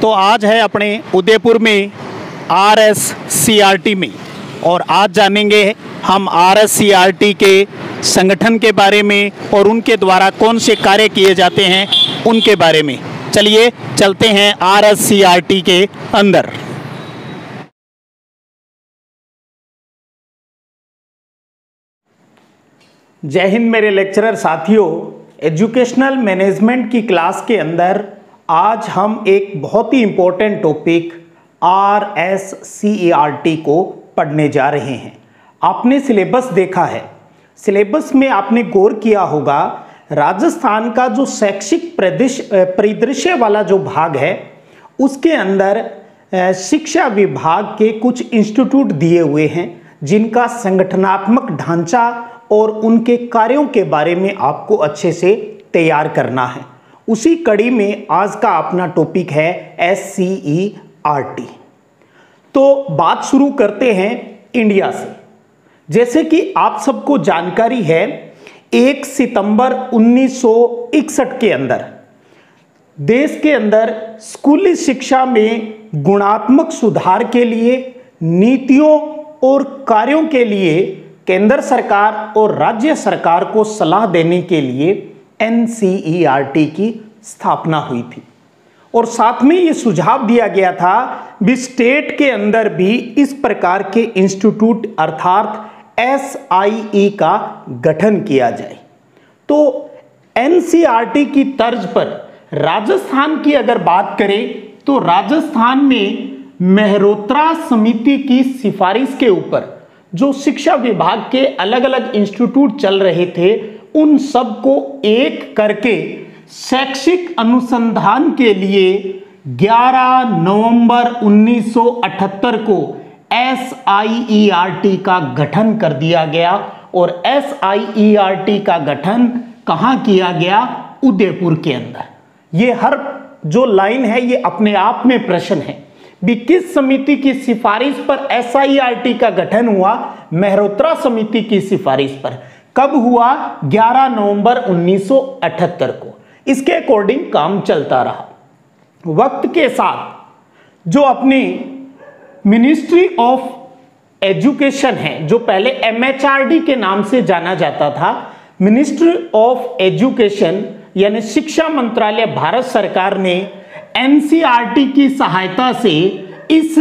तो आज है अपने उदयपुर में RSCRT में, और आज जानेंगे हम RSCRT के संगठन के बारे में और उनके द्वारा कौन से कार्य किए जाते हैं उनके बारे में। चलिए चलते हैं RSCRT के अंदर। जय हिंद मेरे लेक्चरर साथियों। एजुकेशनल मैनेजमेंट की क्लास के अंदर आज हम एक बहुत ही इम्पोर्टेंट टॉपिक RSCRT को पढ़ने जा रहे हैं। आपने सिलेबस देखा है, सिलेबस में आपने गौर किया होगा राजस्थान का जो शैक्षिक परिदृश्य वाला जो भाग है उसके अंदर शिक्षा विभाग के कुछ इंस्टीट्यूट दिए हुए हैं जिनका संगठनात्मक ढांचा और उनके कार्यों के बारे में आपको अच्छे से तैयार करना है। उसी कड़ी में आज का अपना टॉपिक है SCERT। तो बात शुरू करते हैं इंडिया से। जैसे कि आप सबको जानकारी है, 1 सितंबर 1961 के अंदर देश के अंदर स्कूली शिक्षा में गुणात्मक सुधार के लिए नीतियों और कार्यों के लिए केंद्र सरकार और राज्य सरकार को सलाह देने के लिए NCERT की स्थापना हुई थी। और साथ में ये सुझाव दिया गया था भी स्टेट के अंदर भी इस प्रकार के इंस्टीट्यूट अर्थात SIE का गठन किया जाए। तो NCERT की तर्ज पर राजस्थान की अगर बात करें तो राजस्थान में मेहरोत्रा समिति की सिफारिश के ऊपर जो शिक्षा विभाग के अलग अलग इंस्टीट्यूट चल रहे थे उन सबको एक करके शैक्षिक अनुसंधान के लिए 11 नवंबर 1978 को SIERT का गठन कर दिया गया। और SIERT का गठन कहाँ किया गया? उदयपुर के अंदर। ये हर जो लाइन है ये अपने आप में प्रश्न है भी किस समिति की सिफारिश पर SIERT का गठन हुआ? मेहरोत्रा समिति की सिफारिश पर। कब हुआ? 11 नवंबर 1978 को। इसके अकॉर्डिंग काम चलता रहा। वक्त के साथ जो अपनी मिनिस्ट्री ऑफ एजुकेशन है, जो पहले MHRD के नाम से जाना जाता था, मिनिस्ट्री ऑफ एजुकेशन यानी शिक्षा मंत्रालय भारत सरकार ने NCERT की सहायता से इस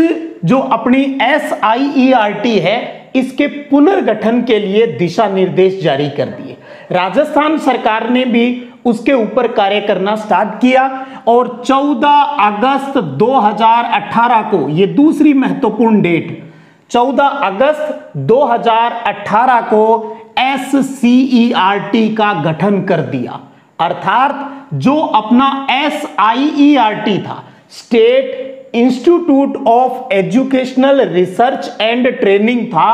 जो अपनी SIERT है इसके पुनर्गठन के लिए दिशा निर्देश जारी कर दिए। राजस्थान सरकार ने भी उसके ऊपर कार्य करना स्टार्ट किया और 14 अगस्त 2018 को, ये दूसरी महत्वपूर्ण डेट, 14 अगस्त 2018 को SCERT का गठन कर दिया। अर्थात जो अपना SIERT था, state institute of educational research and training था,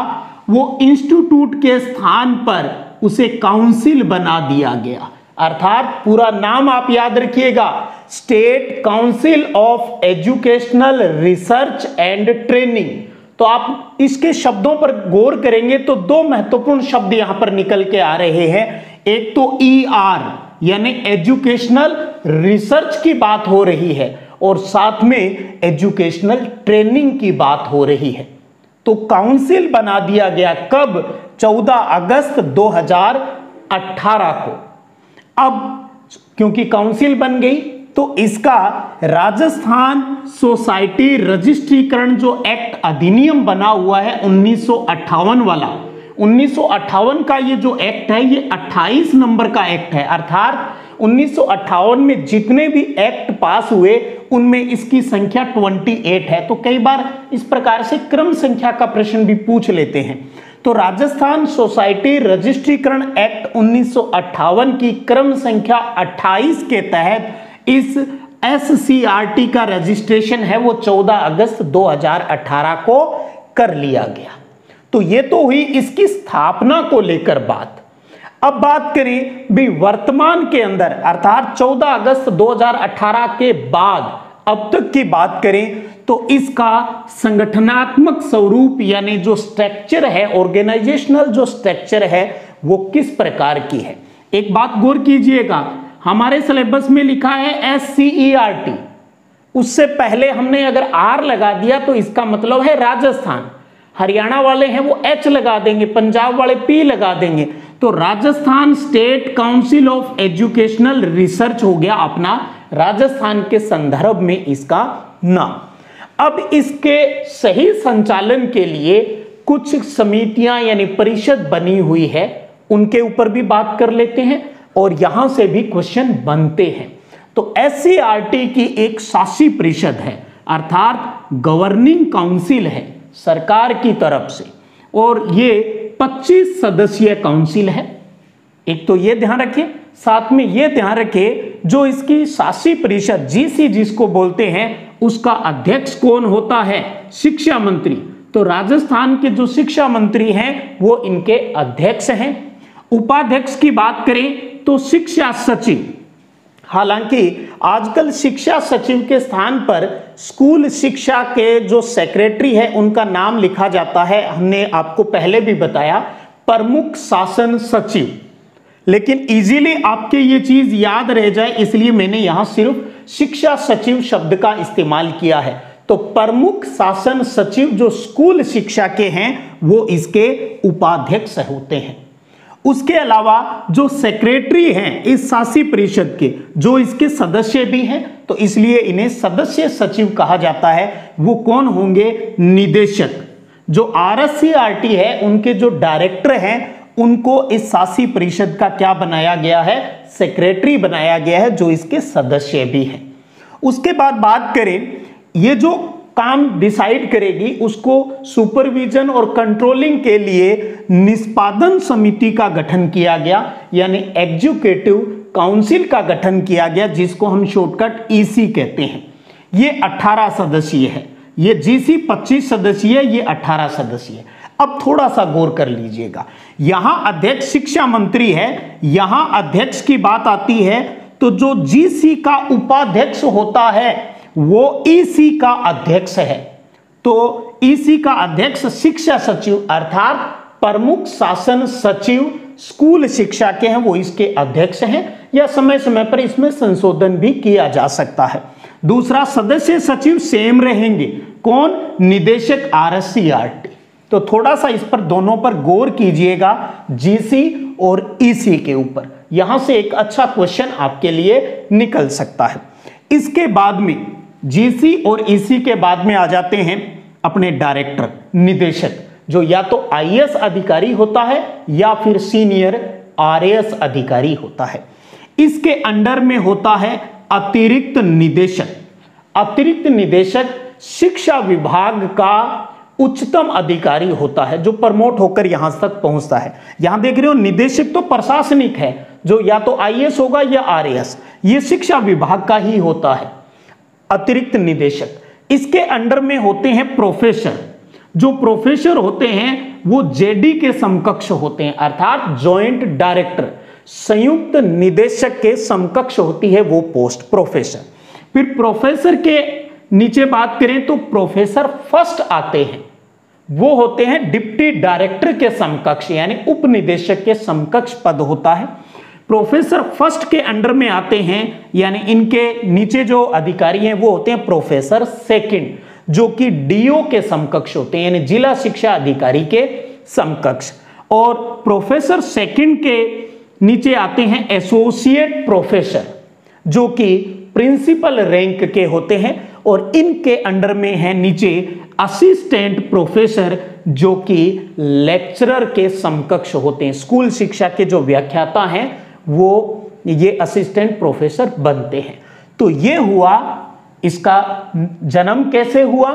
वो इंस्टीट्यूट के स्थान पर उसे काउंसिल बना दिया गया। अर्थात पूरा नाम आप याद रखिएगा, state council of educational research and training. तो आप इसके शब्दों पर गौर करेंगे तो दो महत्वपूर्ण शब्द यहां पर निकल के आ रहे हैं। एक तो ER यानी एजुकेशनल रिसर्च की बात हो रही है और साथ में एजुकेशनल ट्रेनिंग की बात हो रही है। तो काउंसिल बना दिया गया कब? 14 अगस्त 2018 को। अब क्योंकि काउंसिल बन गई तो इसका राजस्थान सोसाइटी रजिस्ट्रीकरण जो एक्ट अधिनियम बना हुआ है 1958 वाला, 1958 का ये जो एक्ट है ये 28 नंबर का एक्ट है। अर्थात 1958 में जितने भी एक्ट पास हुए उनमें इसकी संख्या 28 है। तो कई बार इस प्रकार से क्रम संख्या का प्रश्न भी पूछ लेते हैं। तो राजस्थान सोसाइटी रजिस्ट्रीकरण एक्ट 1958 की क्रम संख्या 28 के तहत इस SCERT का रजिस्ट्रेशन है वो 14 अगस्त 2018 को कर लिया गया। तो ये तो हुई इसकी स्थापना को लेकर बात। अब बात करें भी वर्तमान के अंदर अर्थात 14 अगस्त 2018 के बाद अब तक की बात करें तो इसका संगठनात्मक स्वरूप यानी जो स्ट्रक्चर है, ऑर्गेनाइजेशनल जो स्ट्रक्चर है वो किस प्रकार की है। एक बात गौर कीजिएगा, हमारे सिलेबस में लिखा है SCERT, उससे पहले हमने अगर आर लगा दिया तो इसका मतलब है राजस्थान, हरियाणा वाले हैं वो एच लगा देंगे, पंजाब वाले पी लगा देंगे, तो Rajasthan state council of educational research हो गया अपना राजस्थान के संदर्भ में इसका नाम। अब इसके सही संचालन के लिए कुछ समितियां यानी परिषद बनी हुई है, उनके ऊपर भी बात कर लेते हैं और यहां से भी क्वेश्चन बनते हैं। तो एससीईआरटी की एक शासी परिषद है, अर्थात गवर्निंग काउंसिल है सरकार की तरफ से, और ये 25 सदस्यीय काउंसिल है। एक तो ये ध्यान रखिए, साथ में ये ध्यान रखिए जो इसकी शासी परिषद जीसी जिसको बोलते हैं उसका अध्यक्ष कौन होता है, शिक्षा मंत्री। तो राजस्थान के जो शिक्षा मंत्री हैं वो इनके अध्यक्ष हैं। उपाध्यक्ष की बात करें तो शिक्षा सचिव, हालांकि आजकल शिक्षा सचिव के स्थान पर स्कूल शिक्षा के जो सेक्रेटरी है उनका नाम लिखा जाता है, हमने आपको पहले भी बताया, प्रमुख शासन सचिव। लेकिन इजीली आपके ये चीज याद रह जाए इसलिए मैंने यहां सिर्फ शिक्षा सचिव शब्द का इस्तेमाल किया है। तो प्रमुख शासन सचिव जो स्कूल शिक्षा के हैं वो इसके उपाध्यक्ष होते हैं। उसके अलावा जो सेक्रेटरी हैं इस शासी परिषद के, जो इसके सदस्य भी हैं, तो इसलिए इन्हें सदस्य सचिव कहा जाता है। वो कौन होंगे, निदेशक। जो आरएससीईआरटी है उनके जो डायरेक्टर हैं उनको इस शासी परिषद का क्या बनाया गया है, सेक्रेटरी बनाया गया है, जो इसके सदस्य भी हैं। उसके बाद बात करें, ये जो काम डिसाइड करेगी उसको सुपरविजन और कंट्रोलिंग के लिए निष्पादन समिति का गठन किया गया, यानी एग्जीक्यूटिव काउंसिल का गठन किया गया, जिसको हम शॉर्टकट ईसी कहते हैं। ये 18 सदस्यीय है, ये जीसी 25 सदस्यीय, ये 18 सदस्यीय। अब थोड़ा सा गौर कर लीजिएगा, यहां अध्यक्ष शिक्षा मंत्री है, यहां अध्यक्ष की बात आती है तो जो जीसी का उपाध्यक्ष होता है वो ईसी का अध्यक्ष है। तो ईसी का अध्यक्ष शिक्षा सचिव अर्थात प्रमुख शासन सचिव स्कूल शिक्षा के हैं, वो इसके अध्यक्ष हैं, या समय समय पर इसमें संशोधन भी किया जा सकता है। दूसरा, सदस्य सचिव सेम रहेंगे, कौन, निदेशक आरएससीईआरटी। तो थोड़ा सा इस पर दोनों पर गौर कीजिएगा, जीसी और ईसी के ऊपर, यहां से एक अच्छा क्वेश्चन आपके लिए निकल सकता है। इसके बाद में जीसी और ईसी के बाद में आ जाते हैं अपने डायरेक्टर, निदेशक, जो या तो आईएएस अधिकारी होता है या फिर सीनियर आरएएस अधिकारी होता है। इसके अंडर में होता है अतिरिक्त निदेशक। अतिरिक्त निदेशक शिक्षा विभाग का उच्चतम अधिकारी होता है, जो प्रमोट होकर यहां तक पहुंचता है। यहां देख रहे हो, निदेशक तो प्रशासनिक है, जो या तो आईएएस होगा या आरएएस, ये शिक्षा विभाग का ही होता है। अतिरिक्त निदेशक, इसके अंडर में होते हैं प्रोफेसर। जो प्रोफेसर होते हैं वो जेडी के समकक्ष होते हैं, अर्थात जॉइंट डायरेक्टर, संयुक्त निदेशक के समकक्ष होती है वो पोस्ट, प्रोफेसर। फिर प्रोफेसर के नीचे बात करें तो प्रोफेसर फर्स्ट आते हैं, वो होते हैं डिप्टी डायरेक्टर के समकक्ष, यानी उप निदेशक के समकक्ष पद होता है। प्रोफेसर फर्स्ट के अंडर में आते हैं, यानी इनके नीचे जो अधिकारी हैं वो होते हैं प्रोफेसर सेकंड, जो कि डीओ के समकक्ष होते हैं, यानी जिला शिक्षा अधिकारी के समकक्ष। और प्रोफेसर सेकंड के नीचे आते हैं एसोसिएट प्रोफेसर, जो कि प्रिंसिपल रैंक के होते हैं। और इनके अंडर में है नीचे असिस्टेंट प्रोफेसर, जो कि लेक्चरर के समकक्ष होते हैं। स्कूल शिक्षा के जो व्याख्याता हैं वो ये असिस्टेंट प्रोफेसर बनते हैं। तो ये हुआ, इसका जन्म कैसे हुआ,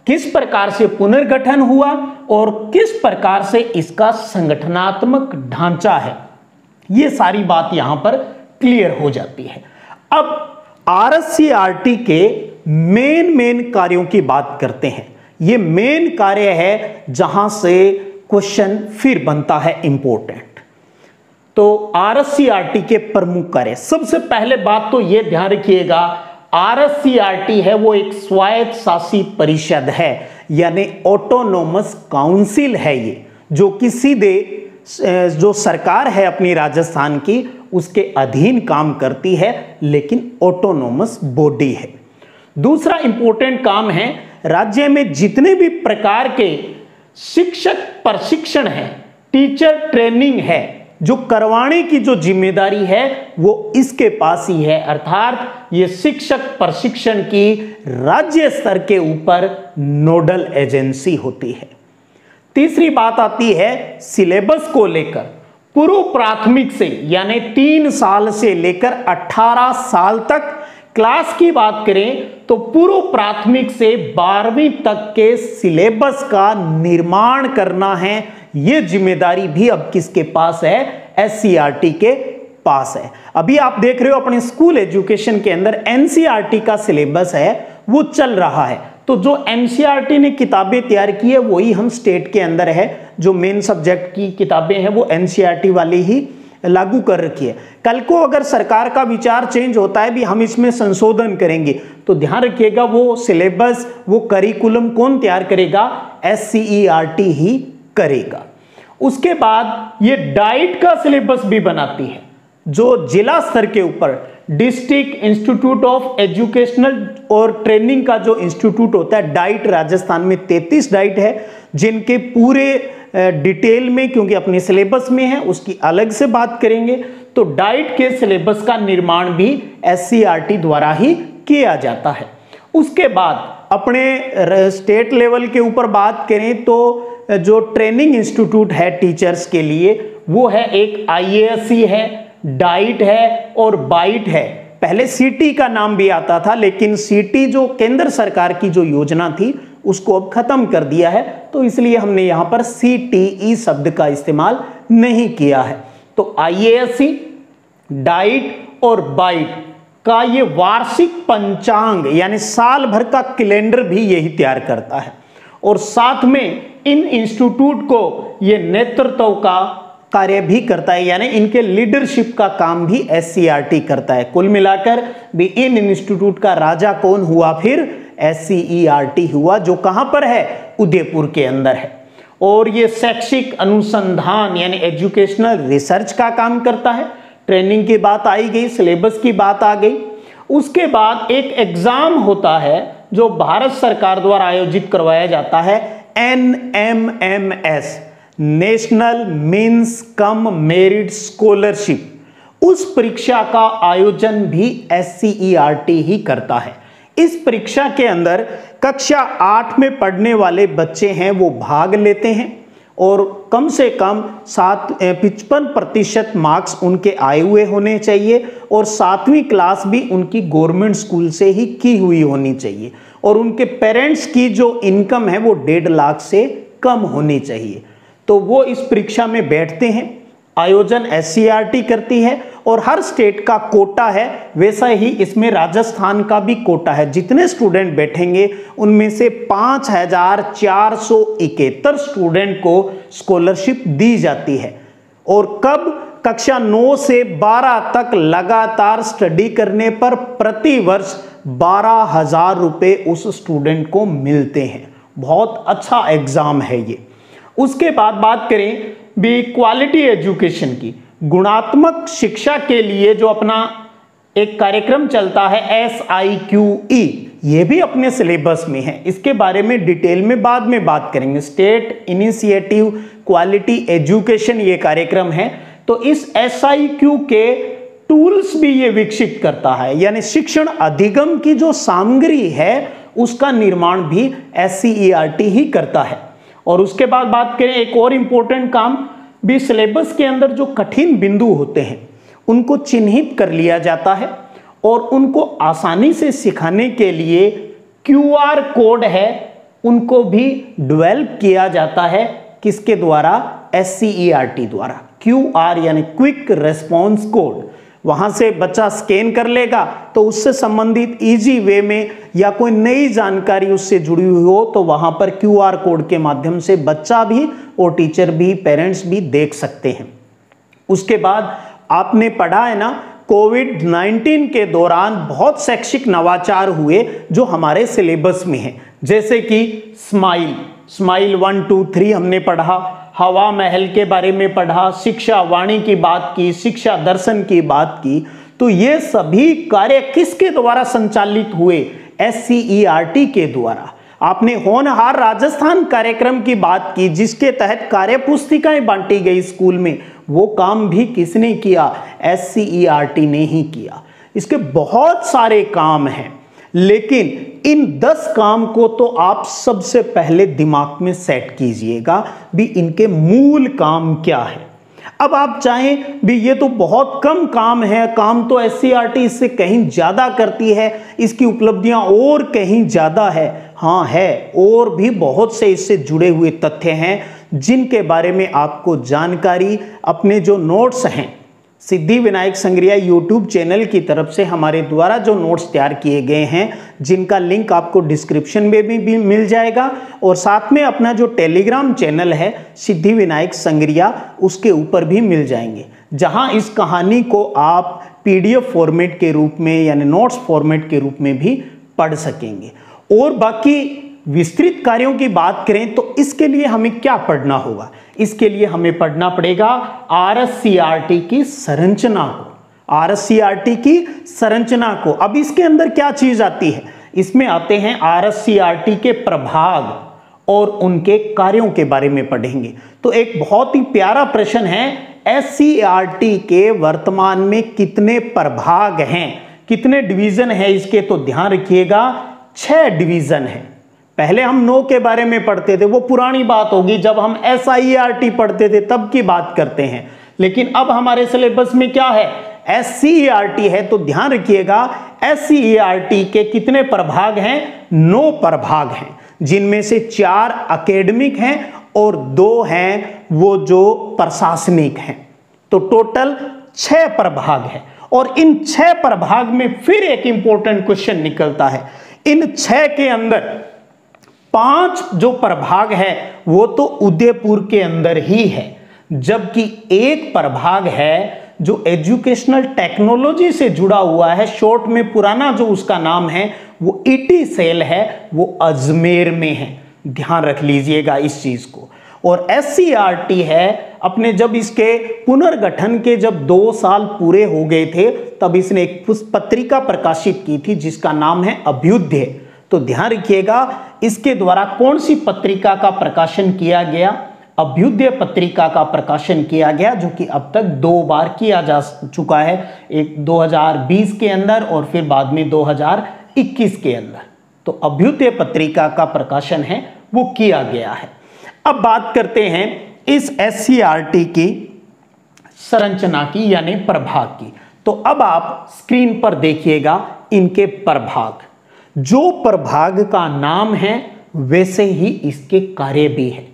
किस प्रकार से पुनर्गठन हुआ और किस प्रकार से इसका संगठनात्मक ढांचा है, ये सारी बात यहां पर क्लियर हो जाती है। अब आरएससीईआरटी के मेन कार्यों की बात करते हैं। ये मेन कार्य है जहां से क्वेश्चन फिर बनता है इंपॉर्टेंट। तो आरएससीईआरटी के प्रमुख कार्य, सबसे पहले बात तो ये ध्यान रखिएगा, आरएससीईआरटी है वो एक स्वायत्त शासी परिषद है, यानी ऑटोनोमस काउंसिल है ये, जो कि सीधे जो सरकार है अपनी राजस्थान की उसके अधीन काम करती है, लेकिन ऑटोनोमस बॉडी है। दूसरा इंपॉर्टेंट काम है, राज्य में जितने भी प्रकार के शिक्षक प्रशिक्षण है, टीचर ट्रेनिंग है, जो करवाने की जो जिम्मेदारी है वो इसके पास ही है। अर्थात ये शिक्षक प्रशिक्षण की राज्य स्तर के ऊपर नोडल एजेंसी होती है। तीसरी बात आती है सिलेबस को लेकर। पूर्व प्राथमिक से यानी 3 साल से लेकर 18 साल तक क्लास की बात करें तो पूर्व प्राथमिक से 12वीं तक के सिलेबस का निर्माण करना है, यह जिम्मेदारी भी अब किसके पास है? एससीईआरटी के पास है। अभी आप देख रहे हो अपने स्कूल एजुकेशन के अंदर एनसीईआरटी का सिलेबस है वो चल रहा है, तो जो एनसीईआरटी ने किताबें तैयार की है वही हम स्टेट के अंदर है, जो मेन सब्जेक्ट की किताबें हैं वो एनसीईआरटी वाली ही लागू कर रखी है। कल को अगर सरकार का विचार चेंज होता है भी हम इसमें संशोधन करेंगे तो ध्यान रखिएगा वो सिलेबस, वो करिकुलम कौन तैयार करेगा? एससीईआरटी ही करेगा। उसके बाद ये डाइट का सिलेबस भी बनाती है, जो जिला स्तर के ऊपर डिस्ट्रिक्ट इंस्टीट्यूट ऑफ एजुकेशनल और ट्रेनिंग का जो इंस्टीट्यूट होता है, डाइट राजस्थान में 33 डाइट है जिनके पूरे डिटेल में, क्योंकि अपने सिलेबस में है उसकी अलग से बात करेंगे, तो डाइट के सिलेबस का निर्माण भी एससीईआरटी द्वारा ही किया जाता है। उसके बाद अपने स्टेट लेवल के ऊपर बात करें तो जो ट्रेनिंग इंस्टीट्यूट है टीचर्स के लिए वो है एक आईएएससी है, डाइट है और बाइट है। पहले सीटी का नाम भी आता था, लेकिन सीटी जो केंद्र सरकार की जो योजना थी उसको अब खत्म कर दिया है, तो इसलिए हमने यहां पर सीटीई शब्द का इस्तेमाल नहीं किया है। तो आईएएससी, डाइट और बाइट का ये वार्षिक पंचांग यानी साल भर का कैलेंडर भी यही तैयार करता है, और साथ में इन इंस्टीट्यूट को ये नेतृत्व का कार्य भी करता है, यानी इनके लीडरशिप का काम भी एससीईआरटी करता है। कुल मिलाकर भी इन इंस्टीट्यूट का राजा कौन हुआ? फिर एससीईआरटी हुआ, जो कहां पर है? उदयपुर के अंदर है। और ये शैक्षिक अनुसंधान यानी एजुकेशनल रिसर्च का काम करता है। ट्रेनिंग की बात आई गई, सिलेबस की बात आ गई। उसके बाद एक एग्जाम होता है जो भारत सरकार द्वारा आयोजित करवाया जाता है, NMMS, national means cum merit scholarship. उस परीक्षा का आयोजन भी एससीईआरटी ही करता है। इस परीक्षा के अंदर कक्षा 8 में पढ़ने वाले बच्चे हैं वो भाग लेते हैं, और कम से कम 55% मार्क्स उनके आए हुए होने चाहिए, और 7वीं क्लास भी उनकी गवर्नमेंट स्कूल से ही की हुई होनी चाहिए, और उनके पेरेंट्स की जो इनकम है वो 1.5 लाख से कम होनी चाहिए। तो वो इस परीक्षा में बैठते हैं। आयोजन एससीईआरटी करती है, और हर स्टेट का कोटा है, वैसा ही इसमें राजस्थान का भी कोटा है। जितने स्टूडेंट बैठेंगे उनमें से 5471 स्टूडेंट को स्कॉलरशिप दी जाती है। और कब? कक्षा 9 से 12 तक लगातार स्टडी करने पर प्रति वर्ष 12,000 रुपए उस स्टूडेंट को मिलते हैं। बहुत अच्छा एग्जाम है ये। उसके बाद बात करें भी क्वालिटी एजुकेशन की, गुणात्मक शिक्षा के लिए जो अपना एक कार्यक्रम चलता है SIQE, ये भी अपने सिलेबस में है। इसके बारे में डिटेल में बाद में बात करेंगे। स्टेट इनिशिएटिव क्वालिटी एजुकेशन ये कार्यक्रम है, तो इस SIQ के टूल्स भी ये विकसित करता है, यानी शिक्षण अधिगम की जो सामग्री है उसका निर्माण भी एससीईआरटी ही करता है। और उसके बाद बात करें एक और इंपॉर्टेंट काम भी, सिलेबस के अंदर जो कठिन बिंदु होते हैं उनको चिन्हित कर लिया जाता है, और उनको आसानी से सिखाने के लिए QR कोड है उनको भी डेवलप किया जाता है। किसके द्वारा? एससीईआरटी द्वारा। QR यानी क्विक रेस्पॉन्स कोड, वहां से बच्चा स्कैन कर लेगा तो उससे संबंधित इजी वे में या कोई नई जानकारी उससे जुड़ी हुई हो तो वहां पर QR कोड के माध्यम से बच्चा भी और टीचर भी, पेरेंट्स भी देख सकते हैं। उसके बाद आपने पढ़ा है ना, कोविड-19 के दौरान बहुत शैक्षिक नवाचार हुए जो हमारे सिलेबस में है, जैसे कि स्माइल 1 2 3 हमने पढ़ा, हवा महल के बारे में पढ़ा, शिक्षा वाणी की बात की, शिक्षा दर्शन की बात की। तो ये सभी कार्य किसके द्वारा संचालित हुए? SCERT के द्वारा। आपने होनहार राजस्थान कार्यक्रम की बात की जिसके तहत कार्य पुस्तिकाएं बांटी गई स्कूल में, वो काम भी किसने किया? SCERT ने ही किया। इसके बहुत सारे काम हैं, लेकिन इन 10 काम को तो आप सबसे पहले दिमाग में सेट कीजिएगा भी इनके मूल काम क्या है। अब आप चाहें भी ये तो बहुत कम काम है, काम तो SCERT इससे कहीं ज्यादा करती है, इसकी उपलब्धियां और कहीं ज्यादा है। हाँ है, और भी बहुत से इससे जुड़े हुए तथ्य हैं जिनके बारे में आपको जानकारी अपने जो नोट्स हैं सिद्धि विनायक संग्रिया यूट्यूब चैनल की तरफ से हमारे द्वारा जो नोट्स तैयार किए गए हैं, जिनका लिंक आपको डिस्क्रिप्शन में भी मिल जाएगा, और साथ में अपना जो टेलीग्राम चैनल है सिद्धि विनायक संग्रिया, उसके ऊपर भी मिल जाएंगे, जहां इस कहानी को आप PDF फॉर्मेट के रूप में यानी नोट्स फॉर्मेट के रूप में भी पढ़ सकेंगे। और बाकी विस्तृत कार्यों की बात करें तो इसके लिए हमें क्या पढ़ना होगा? इसके लिए हमें पढ़ना पड़ेगा RSCERT की संरचना को, RSCERT की संरचना को। अब इसके अंदर क्या चीज आती है? इसमें आते हैं RSCERT के प्रभाग और उनके कार्यों के बारे में पढ़ेंगे। तो एक बहुत ही प्यारा प्रश्न है, SCERT के वर्तमान में कितने प्रभाग हैं, कितने डिवीजन है इसके? तो ध्यान रखिएगा 6 डिवीजन है। पहले हम 9 के बारे में पढ़ते थे, वो पुरानी बात होगी, जब हम SIERT पढ़ते थे तब की बात करते हैं। लेकिन अब हमारे सिलेबस में क्या है? SCERT है। तो ध्यान रखिएगा SCERT के कितने प्रभाग हैं? 9 प्रभाग हैं, जिनमें से 4 एकेडमिक हैं और 2 हैं वो जो प्रशासनिक हैं। तो टोटल 6 प्रभाग है। और इन 6 प्रभाग में फिर एक इंपॉर्टेंट क्वेश्चन निकलता है। इन 6 के अंदर 5 जो प्रभाग है वो तो उदयपुर के अंदर ही है, जबकि एक प्रभाग है जो एजुकेशनल टेक्नोलॉजी से जुड़ा हुआ है, शॉर्ट में पुराना जो उसका नाम है वो ET सेल है, वो अजमेर में है। ध्यान रख लीजिएगा इस चीज को। और SCERT है अपने जब इसके पुनर्गठन के जब 2 साल पूरे हो गए थे, तब इसने एक पत्रिका प्रकाशित की थी जिसका नाम है अभ्युदय। तो ध्यान रखिएगा इसके द्वारा कौन सी पत्रिका का प्रकाशन किया गया? अभ्युदय पत्रिका का प्रकाशन किया गया, जो कि अब तक 2 बार किया जा चुका है, एक 2020 के अंदर और फिर बाद में 2021 के अंदर। तो अभ्युदय पत्रिका का प्रकाशन है वो किया गया है। अब बात करते हैं इस SCERT की संरचना की यानी प्रभाग की। तो अब आप स्क्रीन पर देखिएगा इनके प्रभाग। जो प्रभाग का नाम है वैसे ही इसके कार्य भी है।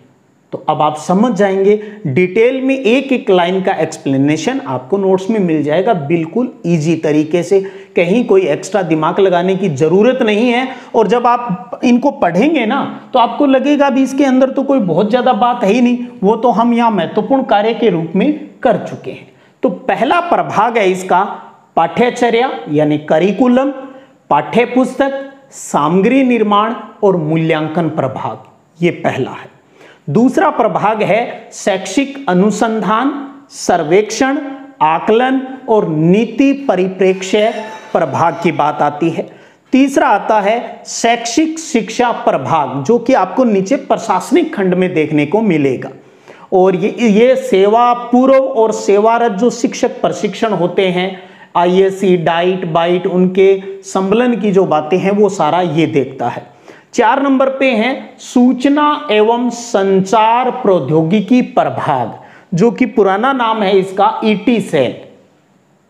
तो अब आप समझ जाएंगे, डिटेल में एक एक लाइन का एक्सप्लेनेशन आपको नोट्स में मिल जाएगा, बिल्कुल इजी तरीके से, कहीं कोई एक्स्ट्रा दिमाग लगाने की जरूरत नहीं है। और जब आप इनको पढ़ेंगे ना तो आपको लगेगा भी इसके अंदर तो कोई बहुत ज्यादा बात है ही नहीं, वो तो हम यहाँ महत्वपूर्ण कार्य के रूप में कर चुके हैं। तो पहला प्रभाग है इसका पाठ्यचर्या यानी करिकुलम, पाठ्य पुस्तक, सामग्री निर्माण और मूल्यांकन प्रभाग, ये पहला है। दूसरा प्रभाग है शैक्षिक अनुसंधान, सर्वेक्षण, आकलन और नीति परिप्रेक्ष्य प्रभाग की बात आती है। तीसरा आता है शैक्षिक शिक्षा प्रभाग, जो कि आपको नीचे प्रशासनिक खंड में देखने को मिलेगा। और ये सेवा पूर्व और सेवारत जो शिक्षक प्रशिक्षण होते हैं, ISC, डाइट, बाइट, उनके संबलन की जो बातें हैं वो सारा ये देखता है। 4 नंबर पे है सूचना एवं संचार प्रौद्योगिकी प्रभाग, जो कि पुराना नाम है इसका ET सेल,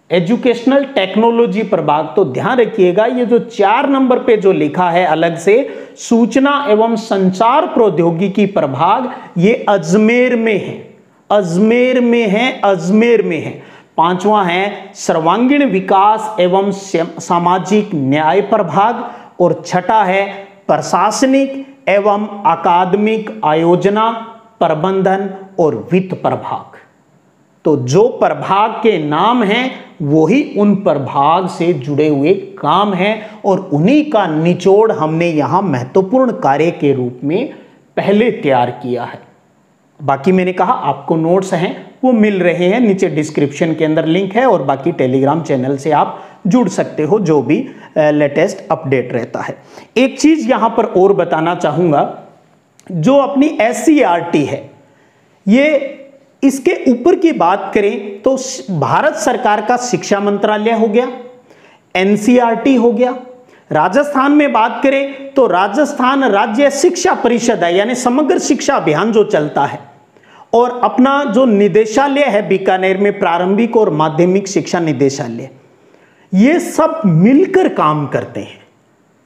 एजुकेशनल टेक्नोलॉजी प्रभाग। तो ध्यान रखिएगा ये जो 4 नंबर पे जो लिखा है अलग से सूचना एवं संचार प्रौद्योगिकी प्रभाग, ये अजमेर में है, अजमेर में है, अजमेर में है। 5वां है सर्वांगीण विकास एवं सामाजिक न्याय प्रभाग। और 6ठा है प्रशासनिक एवं अकादमिक आयोजना, प्रबंधन और वित्त प्रभाग। तो जो प्रभाग के नाम हैं वही उन प्रभाग से जुड़े हुए काम हैं और उन्हीं का निचोड़ हमने यहां महत्वपूर्ण कार्य के रूप में पहले तैयार किया है। बाकी मैंने कहा आपको नोट्स हैं वो मिल रहे हैं, नीचे डिस्क्रिप्शन के अंदर लिंक है और बाकी टेलीग्राम चैनल से आप जुड़ सकते हो जो भी लेटेस्ट अपडेट रहता है। एक चीज यहां पर और बताना चाहूंगा, जो अपनी SCERT है, ये इसके ऊपर की बात करें तो भारत सरकार का शिक्षा मंत्रालय हो गया, NCERT हो गया। राजस्थान में बात करें तो राजस्थान राज्य शिक्षा परिषद है, यानी समग्र शिक्षा अभियान जो चलता है, और अपना जो निदेशालय है बीकानेर में, प्रारंभिक और माध्यमिक शिक्षा निदेशालय, ये सब मिलकर काम करते हैं।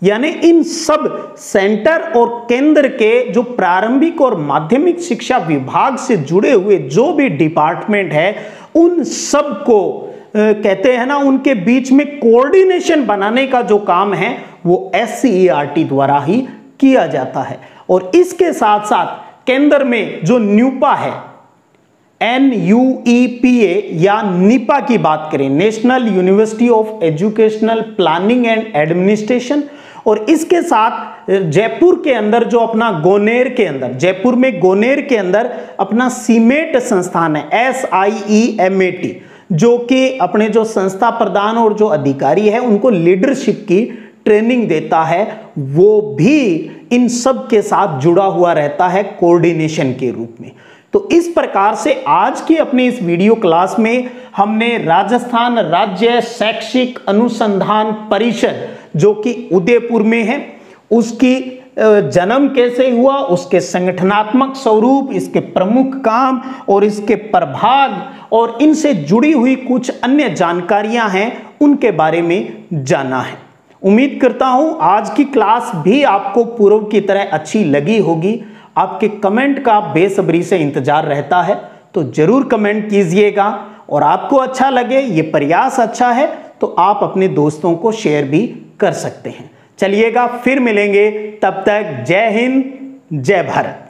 यानी इन सब सेंटर और केंद्र के जो प्रारंभिक और माध्यमिक शिक्षा विभाग से जुड़े हुए जो भी डिपार्टमेंट है, उन सब को कहते हैं ना, उनके बीच में कोऑर्डिनेशन बनाने का जो काम है वो SCERT द्वारा ही किया जाता है। और इसके साथ साथ केंद्र में जो न्यूपा है, NUEPA या निपा की बात करें, national university of educational planning and administration, और इसके साथ जयपुर के अंदर जो अपना गोनेर के अंदर, जयपुर में गोनेर के अंदर अपना सीमेट संस्थान है SIEMAT, जो कि अपने जो संस्था प्रधान और जो अधिकारी है उनको लीडरशिप की ट्रेनिंग देता है, वो भी इन सब के साथ जुड़ा हुआ रहता है कोऑर्डिनेशन के रूप में। तो इस प्रकार से आज की अपनी इस वीडियो क्लास में हमने राजस्थान राज्य शैक्षिक अनुसंधान परिषद जो कि उदयपुर में है, उसकी जन्म कैसे हुआ, उसके संगठनात्मक स्वरूप, इसके प्रमुख काम और इसके प्रभाग और इनसे जुड़ी हुई कुछ अन्य जानकारियां हैं, उनके बारे में जाना है। उम्मीद करता हूं आज की क्लास भी आपको पूर्व की तरह अच्छी लगी होगी। आपके कमेंट का बेसब्री से इंतजार रहता है, तो जरूर कमेंट कीजिएगा, और आपको अच्छा लगे, ये प्रयास अच्छा है, तो आप अपने दोस्तों को शेयर भी कर सकते हैं। चलिएगा, फिर मिलेंगे, तब तक जय हिंद, जय भारत।